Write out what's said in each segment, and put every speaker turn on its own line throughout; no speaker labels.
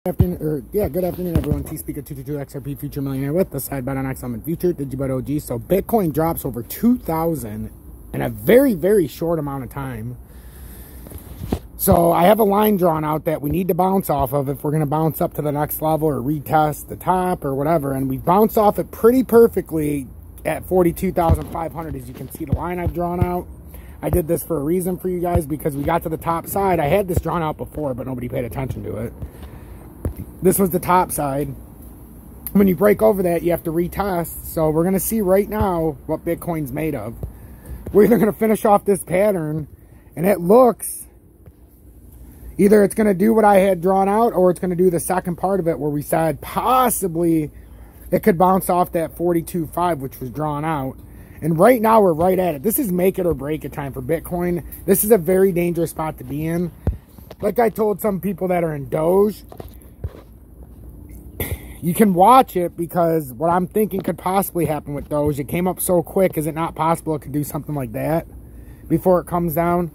Good afternoon, everyone. T-Speaker 222 XRP Future Millionaire with the side bet on XM and Future Digibet OG. So Bitcoin drops over 2,000 in a very, very short amount of time. So I have a line drawn out that we need to bounce off of if we're going to bounce up to the next level or retest the top or whatever. And we bounced off it pretty perfectly at 42,500. As you can see, the line I've drawn out. I did this for a reason for you guys because we got to the top side. I had this drawn out before, but nobody paid attention to it. This was the top side. When you break over that, you have to retest. So we're going to see right now what Bitcoin's made of. We're either going to finish off this pattern, and it looks, either it's going to do what I had drawn out, or it's going to do the second part of it where we said possibly it could bounce off that 42.5, which was drawn out. And right now we're right at it. This is make it or break it time for Bitcoin. This is a very dangerous spot to be in. Like I told some people that are in Doge, you can watch it because what I'm thinking could possibly happen with Doge, it came up so quick. Is it not possible it could do something like that before it comes down?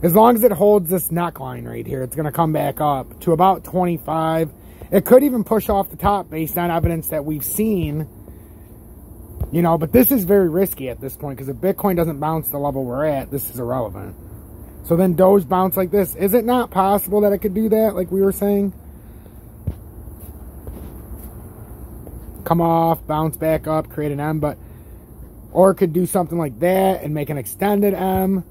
As long as it holds this neckline right here, it's going to come back up to about 25. It could even push off the top based on evidence that we've seen. You know, but this is very risky at this point because if Bitcoin doesn't bounce the level we're at, this is irrelevant. So then Doge bounce like this. Is it not possible that it could do that like we were saying? Come off, bounce back up, create an M, or it could do something like that and make an extended M.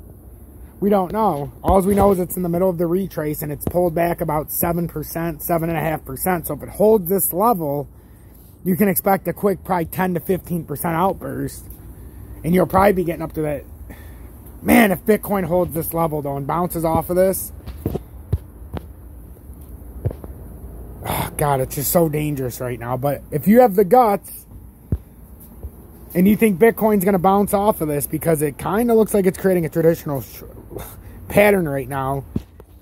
We don't know. All we know is it's in the middle of the retrace and it's pulled back about 7%, 7.5%. So if it holds this level, you can expect a quick, probably 10 to 15% outburst. And you'll probably be getting up to that. Man, if Bitcoin holds this level though and bounces off of this, oh, God, it's just so dangerous right now. But if you have the guts and you think Bitcoin's going to bounce off of this because it kind of looks like it's creating a traditional pattern right now.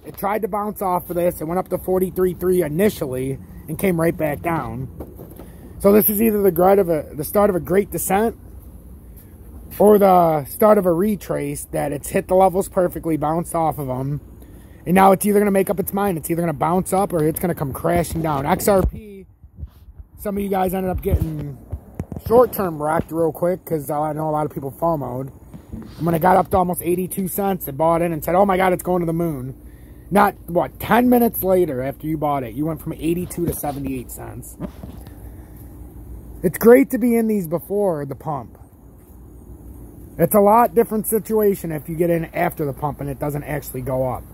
It tried to bounce off of this. It went up to 43.3 initially and came right back down. So this is either the start of a great descent or the start of a retrace that it's hit the levels perfectly, bounced off of them. And now it's either going to make up its mind. It's either going to bounce up or it's going to come crashing down. XRP, some of you guys ended up getting short-term wrecked real quick because I know a lot of people FOMO'd. And when it got up to almost 82 cents, they bought in and said, oh my God, it's going to the moon. Not, what, 10 minutes later after you bought it, you went from 82 to 78 cents. It's great to be in these before the pump. It's a lot different situation if you get in after the pump and it doesn't actually go up.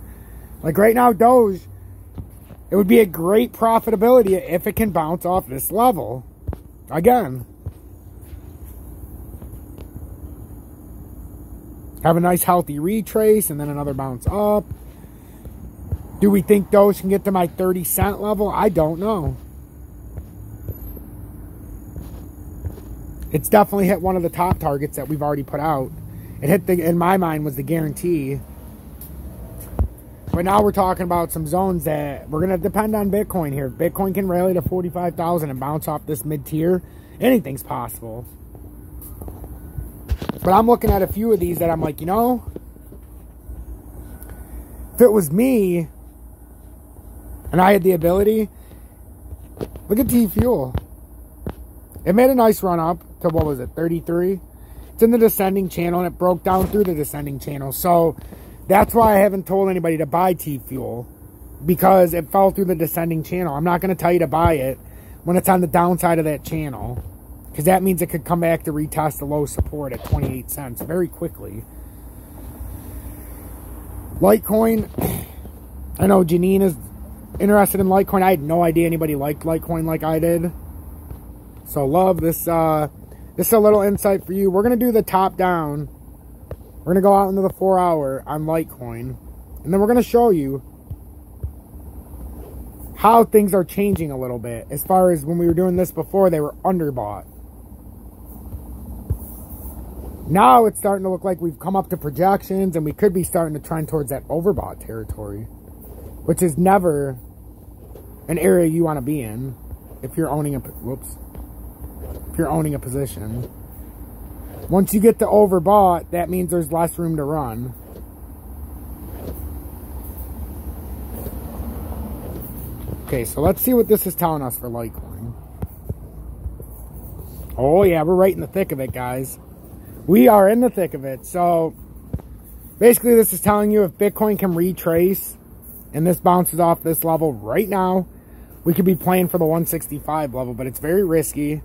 Like right now, Doge, it would be a great profitability if it can bounce off this level. Again. Have a nice healthy retrace and then another bounce up. Do we think Doge can get to my 30-cent level? I don't know. It's definitely hit one of the top targets that we've already put out. It hit, in my mind, was the guarantee. But now we're talking about some zones that we're going to depend on Bitcoin here. If Bitcoin can rally to 45,000 and bounce off this mid-tier, anything's possible. But I'm looking at a few of these that I'm like, you know, if it was me and I had the ability, look at T-Fuel. It made a nice run up to, what was it, 33? It's in the descending channel and it broke down through the descending channel. So that's why I haven't told anybody to buy T-Fuel, because it fell through the descending channel. I'm not going to tell you to buy it when it's on the downside of that channel, because that means it could come back to retest the low support at 28 cents very quickly. Litecoin, I know Janine is interested in Litecoin. I had no idea anybody liked Litecoin like I did. So love this. This is a little insight for you. We're going to do the top down. We're going to go out into the 4-hour on Litecoin. And then we're going to show you how things are changing a little bit. As far as when we were doing this before, they were underbought. Now it's starting to look like we've come up to projections and we could be starting to trend towards that overbought territory, which is never an area you want to be in if you're owning a, if you're owning a position. Once you get to overbought, that means there's less room to run. Okay, so let's see what this is telling us for Litecoin. Oh yeah, we're right in the thick of it, guys. We are in the thick of it. So basically this is telling you if Bitcoin can retrace and this bounces off this level right now, we could be playing for the 165 level, but it's very risky.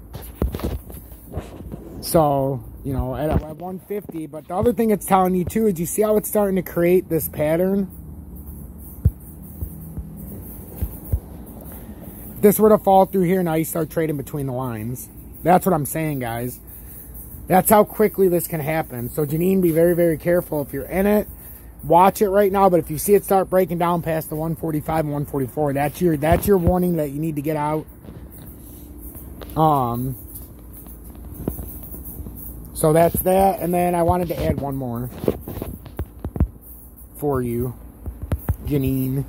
So, you know, at 150. But the other thing it's telling you too is you see how it's starting to create this pattern? If this were to fall through here, now you start trading between the lines. That's what I'm saying, guys. That's how quickly this can happen. So, Janine, be very, very careful. If you're in it, watch it right now. But if you see it start breaking down past the 145 and 144, that's your warning that you need to get out. So that's that. And then I wanted to add one more for you, Janine.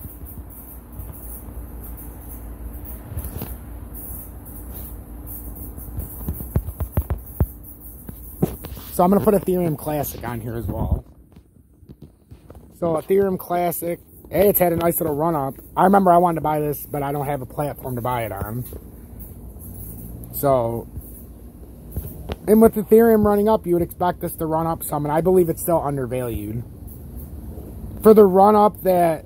So I'm going to put Ethereum Classic on here as well. So Ethereum Classic, hey, it's had a nice little run up. I remember I wanted to buy this, but I don't have a platform to buy it on. So, and with Ethereum running up, you would expect this to run up some, and I believe it's still undervalued. For the run up that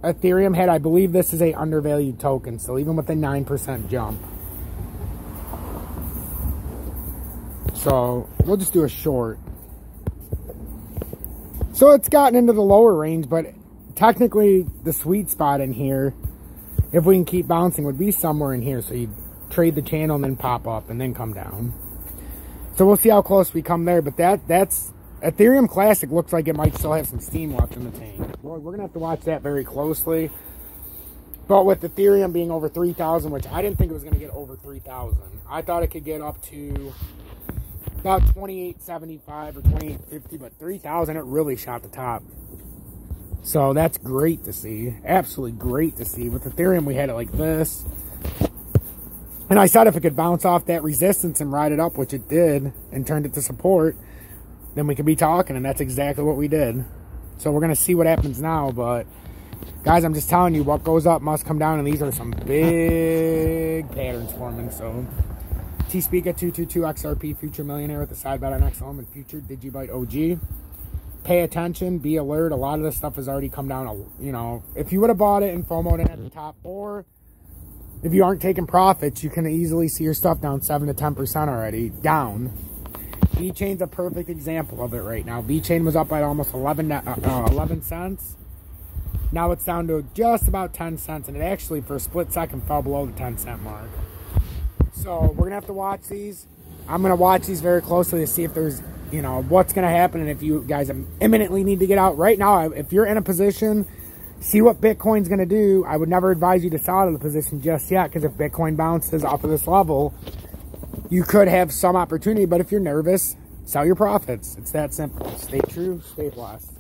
Ethereum had, I believe this is a undervalued token, so even with a 9% jump. So, we'll just do a short. So, it's gotten into the lower range, but technically, the sweet spot in here, if we can keep bouncing, would be somewhere in here. So, you trade the channel and then pop up and then come down. So, we'll see how close we come there. But that's Ethereum Classic looks like it might still have some steam left in the tank. We're going to have to watch that very closely. But with Ethereum being over 3,000, which I didn't think it was going to get over 3,000. I thought it could get up to about 2875 or 2850, but 3,000, it really shot the top. So that's great to see. Absolutely great to see. With Ethereum, we had it like this. And I said if it could bounce off that resistance and ride it up, which it did, and turned it to support, then we could be talking, and that's exactly what we did. So we're going to see what happens now, but guys, I'm just telling you, what goes up must come down, and these are some big patterns forming, so T-Speak at 222 XRP, future millionaire with a side bet on XLM and future Digibyte OG. Pay attention, be alert. A lot of this stuff has already come down. You know, if you would have bought it and FOMO'd it at the top, or if you aren't taking profits, you can easily see your stuff down 7 to 10% already. Down. VeChain's a perfect example of it right now. VeChain was up at almost 11 cents. Now it's down to just about 10 cents, and it actually, for a split second, fell below the 10-cent mark. So we're going to have to watch these. I'm going to watch these very closely to see if there's, you know, what's going to happen, and if you guys imminently need to get out right now. If you're in a position, see what Bitcoin's going to do. I would never advise you to sell out of the position just yet, because if Bitcoin bounces off of this level, you could have some opportunity. But if you're nervous, sell your profits. It's that simple. Stay true, stay blessed.